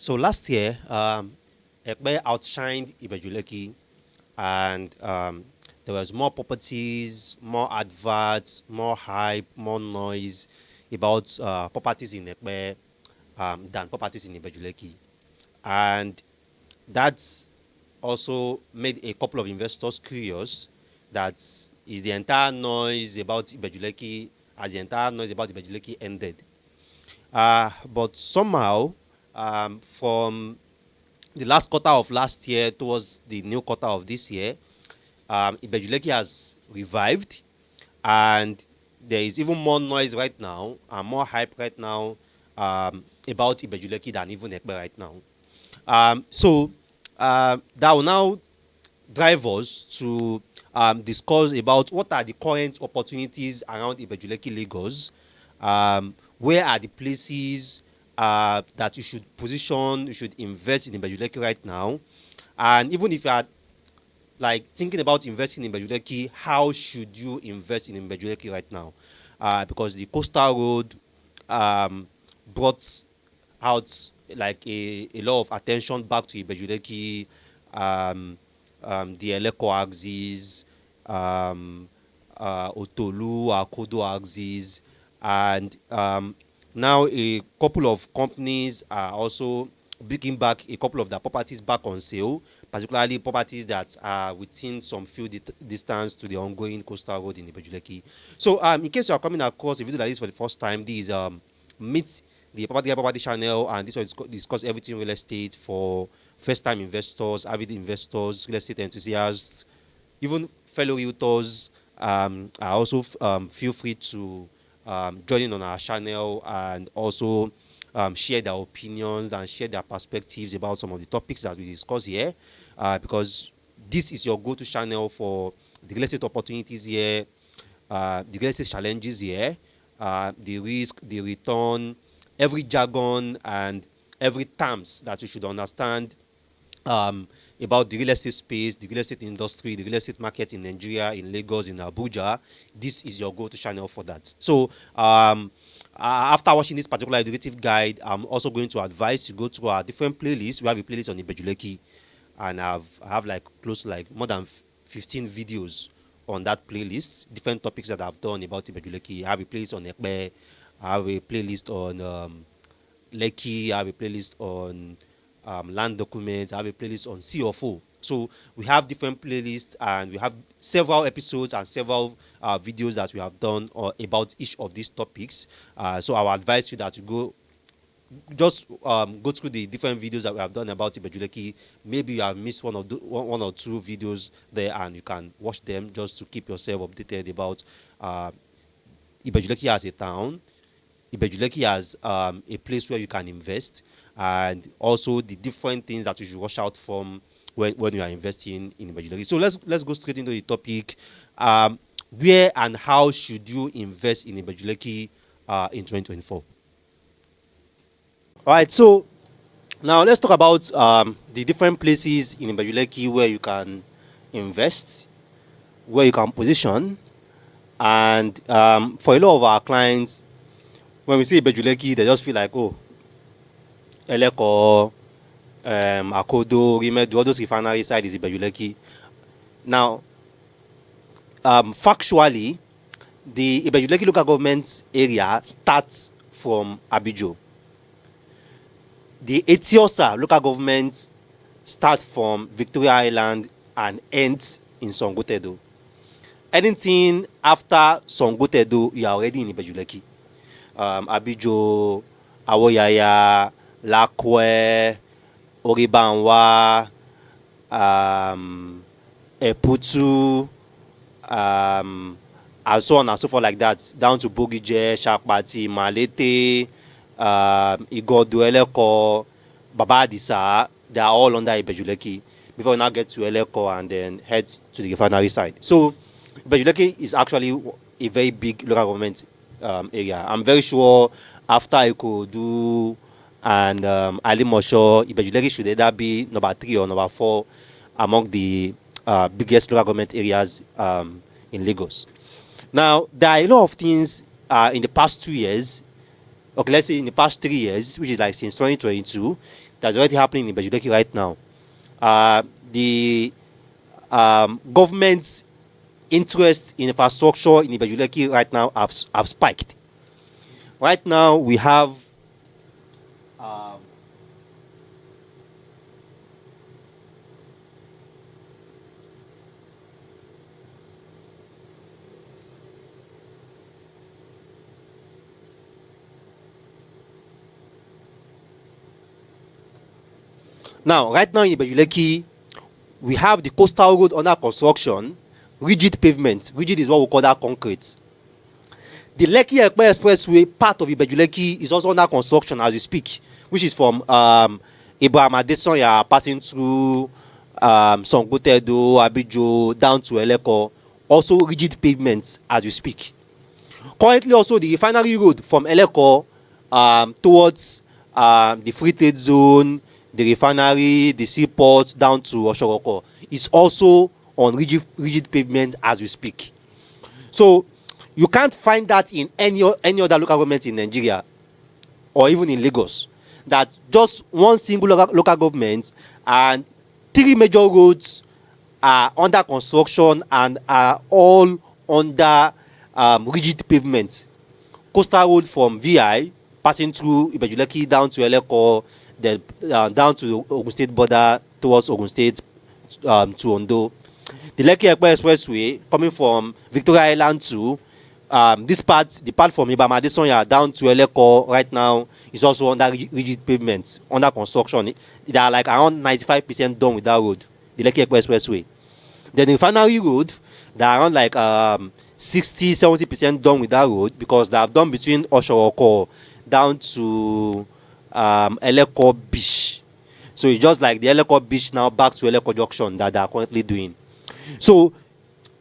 So last year, Ekpe outshined Ibeju Lekki, and there was more properties, more adverts, more hype, more noise about properties in Ekpe than properties in Ibeju Lekki. And that's also made a couple of investors curious that is the entire noise about Ibeju Lekki, as the entire noise about Ibeju Lekki ended. But somehow, from the last quarter of last year towards the new quarter of this year, Ibeju Lekki has revived, and there is even more noise right now and more hype right now about Ibeju Lekki than even Ekpe right now. That will now drive us to discuss about what are the current opportunities around Ibeju Lekki, Lagos. Where are the places that you should position, you should invest in Ibeju Lekki right now? And even if you are like thinking about investing in Ibeju Lekki, how should you invest in Ibeju Lekki right now? Because the coastal road brought out like a lot of attention back to Ibeju Lekki, the Eleko axis, Otolu, Akodo axis, and now a couple of companies are also bringing back a couple of their properties back on sale, particularly properties that are within some few distance to the ongoing coastal road in Ibeju Lekki. So in case you are coming across a video like this for the first time, this is Meet the Property channel, and this will discuss everything real estate for first-time investors, avid investors, real estate enthusiasts, even fellow realtors. Are also feel free to join in on our channel and also share their opinions and share their perspectives about some of the topics that we discuss here, because this is your go-to channel for the real estate opportunities here, the real estate challenges here, the risk, the return, every jargon and every terms that you should understand um, about the real estate space, the real estate industry, the real estate market in Nigeria, in Lagos, in Abuja. This is your go-to channel for that. So after watching this particular educative guide, I'm also going to advise you go to our different playlists. We have a playlist on Ibeju Lekki, and I have like close to like more than 15 videos on that playlist, different topics that I've done about Ibeju Lekki. I have a playlist on Ekpe, I have a playlist on Lekki, I have a playlist on land documents, I have a playlist on CFO. So we have different playlists, and we have several episodes and several videos that we have done about each of these topics. So I will advise you that you go through the different videos that we have done about Ibeju Lekki. Maybe you have missed one or two videos there, and you can watch them just to keep yourself updated about Ibeju Lekki as a town, Ibeju Lekki as a place where you can invest, and also the different things that you should watch out from when you are investing in Ibeju Lekki. So let's go straight into the topic. Where and how should you invest in Ibeju Lekki in 2024? All right, so now let's talk about the different places in Ibeju Lekki where you can invest, where you can position, and for a lot of our clients, when we say Ibeju Lekki, they just feel like, oh, Eleko, Akodo, Rimedu, all those refinery side is Ibeju Lekki. Now, factually, the Ibeju Lekki local government area starts from Abijo. The Etiosa local government starts from Victoria Island and ends in Sangotedo. Anything after Sangotedo, you are already in Ibeju Lekki. Abijo, Awoyaya, Lakowe, Oribanwa, Eputu, and so on and so forth like that, down to Bogije, Shakpati, Malete, Igodo, Eleko, Baba Adisa. They are all under Ibeju Lekki before we now get to Eleko and then head to the refinery side. So Ibeju Lekki is actually a very big local government area. I'm very sure after Ikodu and Alimosho, Ibeju Lekki should either be number 3 or number 4 among the biggest local government areas in Lagos. Now, there are a lot of things in the past 2 years, okay, let's say in the past 3 years, which is like since 2022, that's already happening in Ibeju Lekki right now. The government's interest in infrastructure in Ibeju Lekki right now have spiked. Right now, we have right now in Ibeju Lekki, we have the coastal road under construction, rigid pavement. Rigid is what we call that concrete. The Lekki Expressway, part of Ibeju Lekki, is also under construction as we speak, which is from Abraham Adesanya passing through Sangotedo, Abijo, down to Eleko. Also rigid pavements as we speak. Currently, also the refinery road from Eleko towards the Free Trade Zone, the refinery, the seaport, down to Oshoroko is also on rigid pavement as we speak. So you can't find that in any other local government in Nigeria or even in Lagos. That just one single local government and 3 major roads are under construction and are all under rigid pavement. Coastal road from VI passing through Ibeju Lekki down to Eleko, then down to the Ogun State border towards Ogun State to Ondo. The Lekki Expressway coming from Victoria Island to this part, the part from Abraham Adesanya down to Eleko right now is also under rigid pavement, under construction. They are like around 95% done with that road, the Lekki Expressway. Then the refinery road, they are around like 60-70% done with that road because they have done between Oshoroko down to Eleko Beach. So it's just like the Eleko Beach now back to Eleko Junction that they are currently doing. So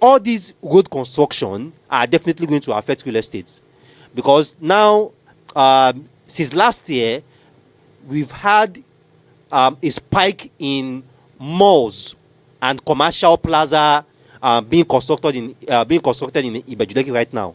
all these road construction are definitely going to affect real estate because now since last year we've had a spike in malls and commercial plaza being constructed in Ibeju Lekki right now,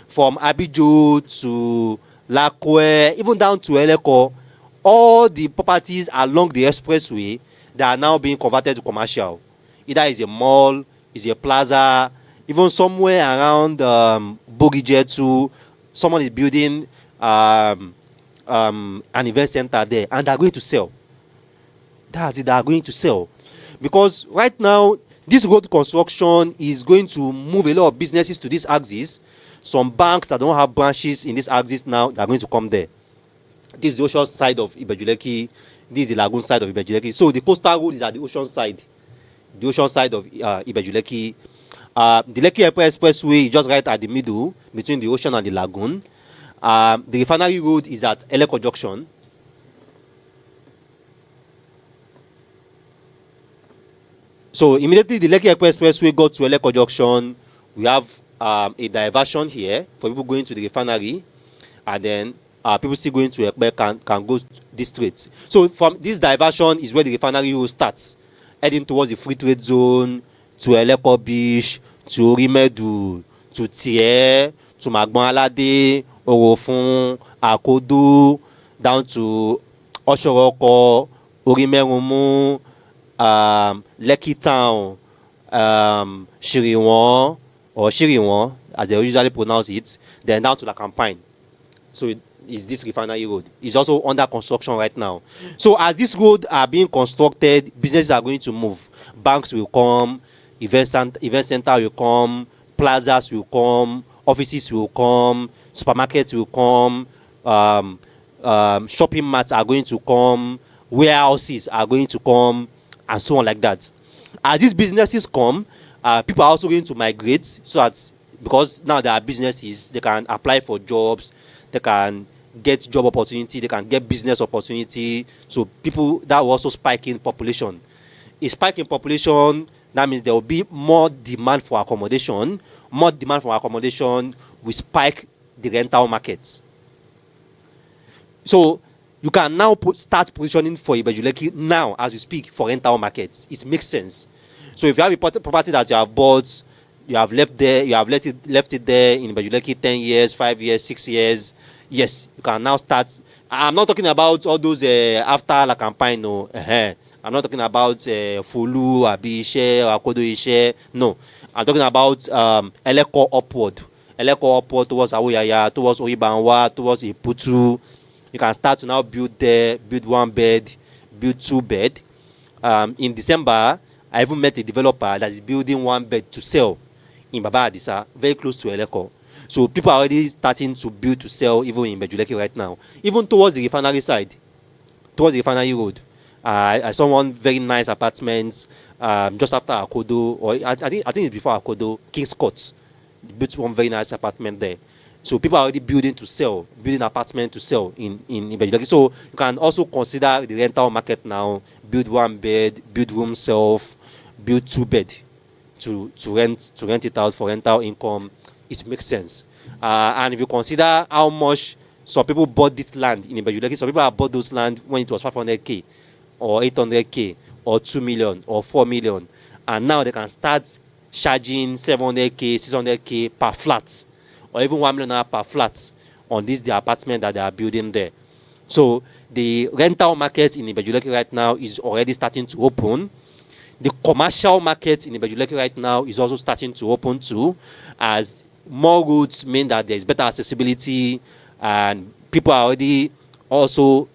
from Abijo to Lakowe, even down to Eleko. All the properties along the expressway that are now being converted to commercial. Either is a mall, is a plaza, even somewhere around Bogije too. Someone is building an event center there, and they're going to sell. That's it. They are going to sell because right now this road construction is going to move a lot of businesses to this axis. Some banks that don't have branches in this axis now, they're going to come there. This is the ocean side of Ibeju Lekki. This is the lagoon side of Ibeju Lekki. So the coastal road is at the ocean side. The ocean side of Ibeju Lekki. The Lekki Expressway is just right at the middle between the ocean and the lagoon. The refinery road is at Eleko Junction. So immediately the Lekki Expressway got to Eleko Junction, we have a diversion here for people going to the refinery, and then people still going to Ekpe can go this straight. So from this diversion is where the refinery road starts, heading towards the Free Trade Zone, to Eleko Beach, to Orimedu, to Tie, to Magbon Alade, Orofun, Akodo, down to Oshoroko, Orimerumu, Lekki Town, Shiriwon, or Shiriwon, as they usually pronounce it, then down to La Campagne. So it is this refinery road. It's also under construction right now. So as this road are being constructed, businesses are going to move. Banks will come, event center will come, plazas will come, offices will come, supermarkets will come, shopping malls are going to come, warehouses are going to come, and so on like that. As these businesses come, people are also going to migrate, so that because now there are businesses, they can apply for jobs, they can get job opportunity, they can get business opportunity. So people, that will also spike in population. A spike in population, that means there will be more demand for accommodation. More demand for accommodation will spike the rental markets. So you can now start positioning for Ibeju Lekki now as you speak for rental markets. It makes sense. So if you have a property that you have bought, you have left there, you have left it there in Ibeju Lekki 10 years, 5 years, 6 years, yes, you can now start I'm not talking about all those after la campaign, no. I'm not talking about Fulu, Abishe, Akodo Ishe. No. I'm talking about Eleko upward. Eleko upward towards Awoyaya, towards Oyibanwa, towards Iputu. You can start to now build there, build 1 bed, build 2 bed. In December, I even met a developer that is building 1 bed to sell in Baba Adisa, very close to Eleko. So people are already starting to build to sell even in Ibeju Lekki right now. Even towards the refinery side, towards the refinery road. I saw one very nice apartment just after Akodo, or I think it's before Akodo, King's Court. Built one very nice apartment there. So people are already building to sell, building apartment to sell in Ibeju Lekki. So you can also consider the rental market now. Build 1 bed, build room self, build 2 bed to rent it out for rental income. It makes sense. And if you consider how much some people bought this land in Ibeju Lekki, some people have bought those land when it was 500k or 800k or 2 million or 4 million, and now they can start charging 700k, 600k per flat, or even 1 million naira per flat on this the apartment that they are building there. So the rental market in Ibeju Lekki right now is already starting to open. The commercial market in Ibeju Lekki right now is also starting to open too, as more routes mean that there is better accessibility, and people are already also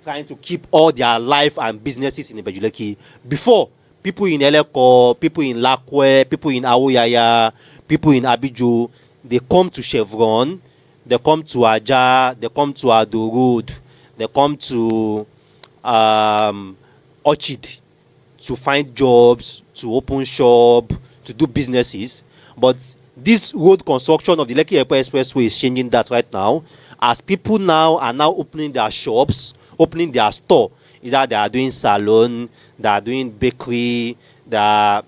trying to keep all their life and businesses in Ibeju Lekki. Before, people in Eleko, people in Lakowe, people in Awoyaya, people in Abijo, they come to Chevron, they come to Aja, they come to Ado Road, they come to Orchid to find jobs, to open shop, to do businesses. But this road construction of the Lekki Airport Expressway is changing that right now, as people now are now opening their shops, opening their store. Either they are doing salon, they are doing bakery, they are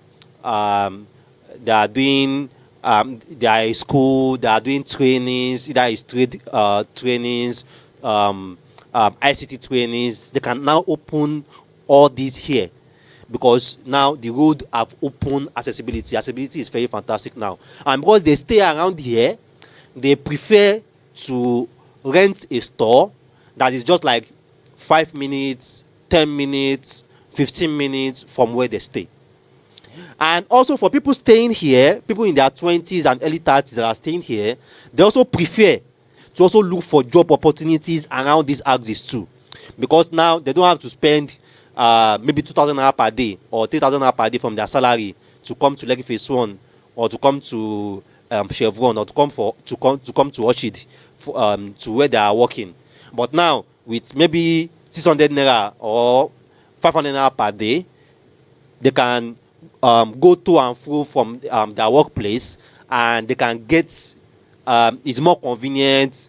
doing they are in school, they are doing trainings, either it's trade trainings, ICT trainings. They can now open all these here, because now the road have open accessibility. Accessibility is very fantastic now, and because they stay around here, they prefer to rent a store that is just like 5 minutes, 10 minutes, 15 minutes from where they stay. And also for people staying here, people in their 20s and early 30s that are staying here, they also prefer to also look for job opportunities around these axes too, because now they don't have to spend maybe 2,000 naira per day or 3,000 naira per day from their salary to come to Lekki Phase 1, or to come to Chevron, or to come to Orchid to where they are working. But now with maybe 600 naira or 500 naira per day, they can go to and fro from their workplace, and they can get it's more convenient,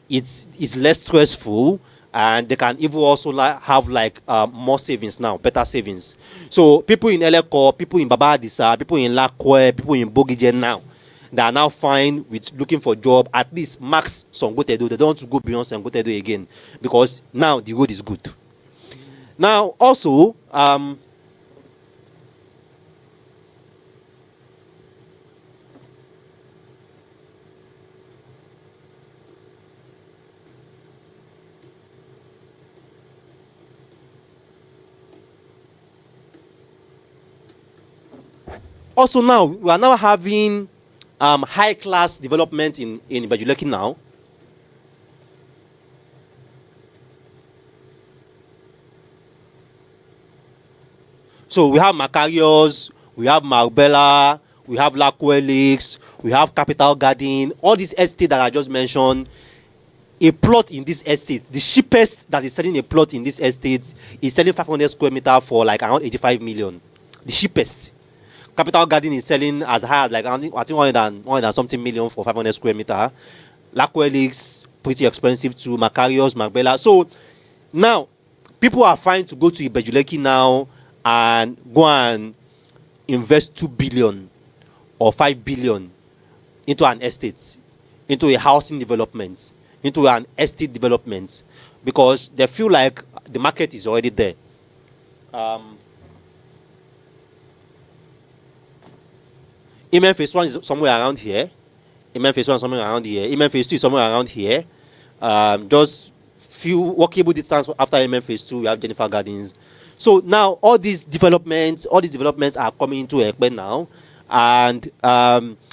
it's less stressful, and they can even also have like more savings now, better savings. So people in Eleko, people in Baba Adisa, people in Lakowe, people in Bogije now, they are now fine with looking for job, at least max Sangotedo. They don't want to go beyond Sangotedo again, because now the road is good. Now also now we are now having high class development in Ibeju Lekki now. So we have Macarius, we have Marbella, we have Lakowe Lakes, we have Capital Garden, all these estates that I just mentioned. A plot in this estate, the cheapest that is selling a plot in this estate is selling 500 square meter for like around 85 million. The cheapest. Capital Garden is selling as high as like I think 100 and something million for 500 square meter. Lakowe Lakes, pretty expensive too. Macarius, Marbella. So now people are fine to go to Ibeju Lekki now and go and invest 2 billion or 5 billion into an estate, into a housing development, into an estate development, because they feel like the market is already there. Phase 1 is somewhere around here. Amen phase 1 somewhere around here. Amen phase 2 is somewhere around here. Just few walkable distance after Amen phase 2, we have Jennifer Gardens. So now all these developments are coming into Ekpe now, and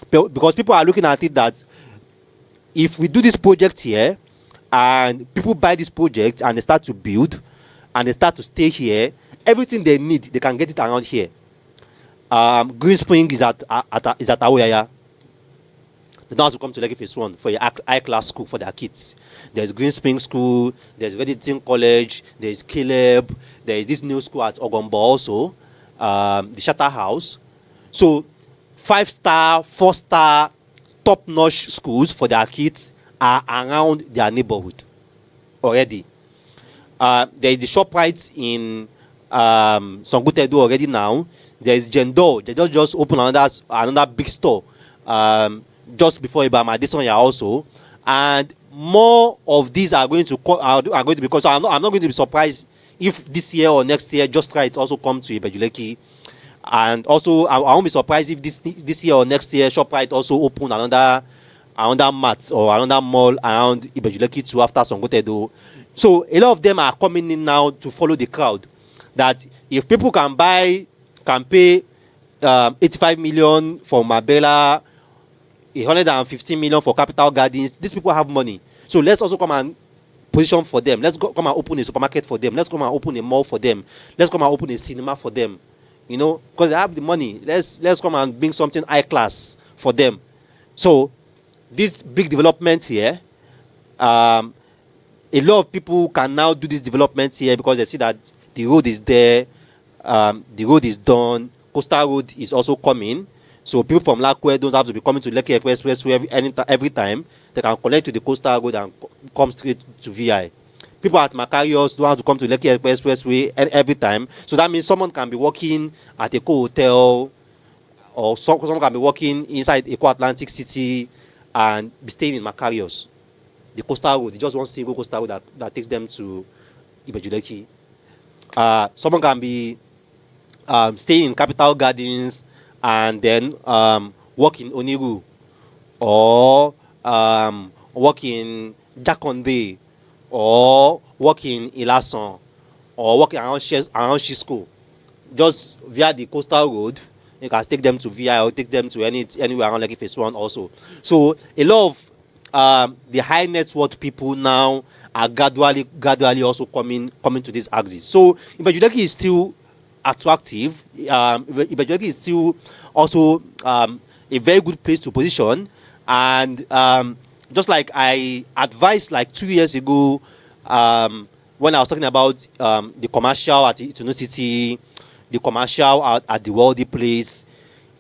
because people are looking at it that if we do this project here, and people buy this project and they start to build, and they start to stay here, everything they need they can get it around here. Green Spring is at Awoyaya. They don't have to come to Lekki Phase 1 for a high class school for their kids. There's Green Spring School, there's Redditon College, there's Caleb, there's this new school at Ogombo also, the Shatter House. So 5-star, 4-star, top-notch schools for their kids are around their neighborhood already. There is the ShopRite in Sangotedo already now. There is Jendo. They just opened another big store just before Abraham Adesanya also, and more of these are going to be. Because I'm not going to be surprised if this year or next year Just Right also come to Ibeju Lekki, and also I won't be surprised if this year or next year ShopRite also open another mart or another mall around Ibeju Lekki too after Sangotedo. So a lot of them are coming in now to follow the crowd. That if people can pay 85 million for Mabella, 115 million for Capital Gardens, these people have money. So let's also come and position for them. Let's come and open a supermarket for them. Let's come and open a mall for them. Let's come and open a cinema for them. You know, because they have the money. Let's come and bring something high class for them. So this big development here, a lot of people can now do this development here because they see that the road is there, the road is done, coastal road is also coming. So people from Lakowe don't have to be coming to Lekki Expressway every time. They can connect to the coastal road and come straight to VI. People at Macarius don't have to come to Lekki Expressway every time. So that means someone can be working at Eko Hotel, or someone can be working inside Eko Atlantic City and be staying in Macarius. The coastal road, just one single coastal road that takes them to Ibeju Lekki. Someone can be staying in Capital Gardens and then work in Oniru, or work in Jakonde, or work in Ilasan, or work around Shisco. Just via the coastal road, you can take them to VI or take them to anywhere around Lekki Phase 1 also. So a lot of the high net worth people now are gradually also coming to this axis. So Ibeju Lekki is still attractive. Ibeju Lekki is still also a very good place to position. And just like I advised like 2 years ago, when I was talking about the commercial at Itunu City, the commercial at the Worldy Place,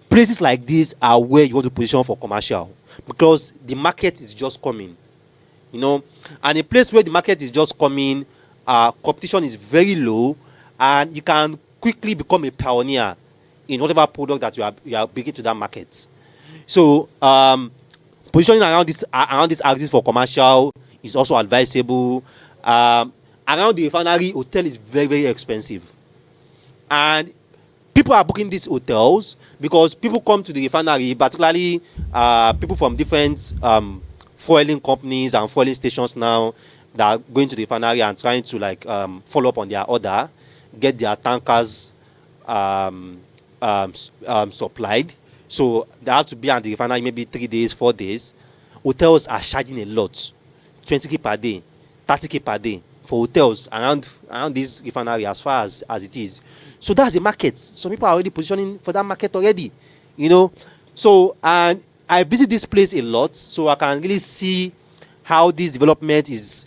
places like this are where you want to position for commercial, because the market is just coming, you know. And a place where the market is just coming, competition is very low, and you can quickly become a pioneer in whatever product that you are bringing to that market. So positioning around this axis for commercial is also advisable. Around the refinery, hotel is very, very expensive, and people are booking these hotels because people come to the refinery, particularly people from different fueling companies and fueling stations now that are going to the refinery and trying to like follow up on their order, get their tankers supplied. So they have to be at the refinery maybe 3 days, 4 days. Hotels are charging a lot, 20k per day, 30k per day for hotels around this refinery as far as it is. So that's the market. Some people are already positioning for that market already, you know. So, and I visit this place a lot, so I can really see how this development is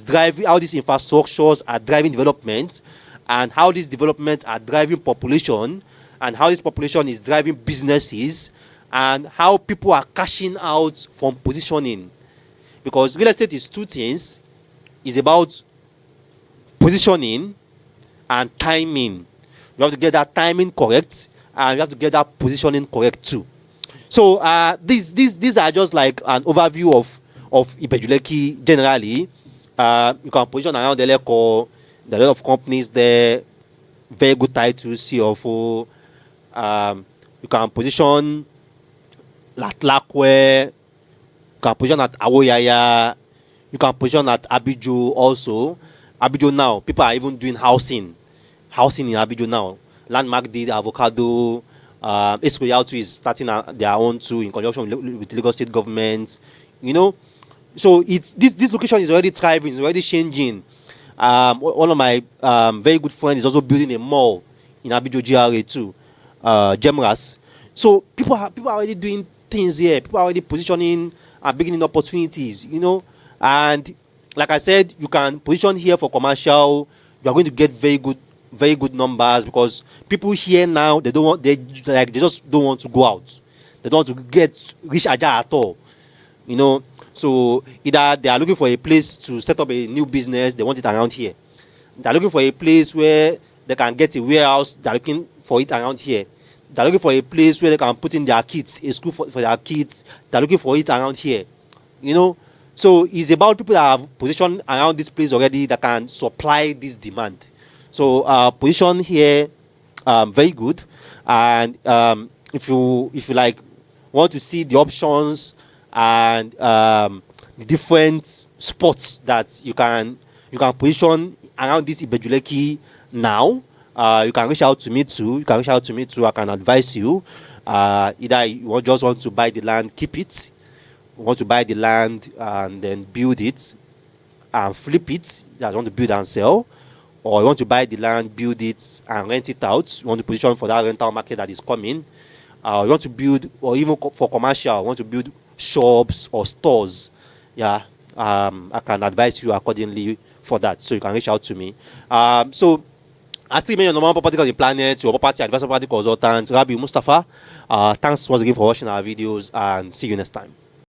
driving, how these infrastructures are driving development, and how these developments are driving population, and how this population is driving businesses, and how people are cashing out from positioning. Because real estate is two things. It's about positioning and timing. You have to get that timing correct, and you have to get that positioning correct too. So these are just like an overview of Ibeju Lekki generally. You can position around the Eleko. There are a lot of companies there, very good titles, CFO. You can position Lakowe, can position at Awoyaya, you can position at Abijo also. Abijo now, people are even doing housing in Abijo now. Landmark did avocado. Esco too is starting their own too in conjunction with Lagos state government. You know, so it's this location is already thriving, it's already changing. One of my very good friends is also building a mall in Abijo GRA too, Gemras. So people are already doing things here. People are already positioning and beginning opportunities. You know, and like I said, you can position here for commercial. You are going to get very good numbers because people here now they don't want they just don't want to go out. They don't want to get rich aja at all. You know, so either they are looking for a place to set up a new business, they want it around here. They're looking for a place where they can get a warehouse, they're looking for it around here. They're looking for a place where they can put in their kids, a school for their kids, they're looking for it around here. You know, so it's about people that have positioned around this place already that can supply this demand. So position here, very good. And if you like want to see the options and the different spots that you can position around this Ibeju Lekki now, you can reach out to me too. I can advise you. Either just want to buy the land, keep it. You want to buy the land and then build it and flip it. You want to build and sell, or you want to buy the land, build it and rent it out. You want to position for that rental market that is coming. You want to build, or even for commercial, you want to build shops or stores. Yeah, I can advise you accordingly for that. So you can reach out to me. So I still remain your normal property on the planet, your property advisor, property consultant, Rabi Mustafa. Thanks once again for watching our videos and see you next time.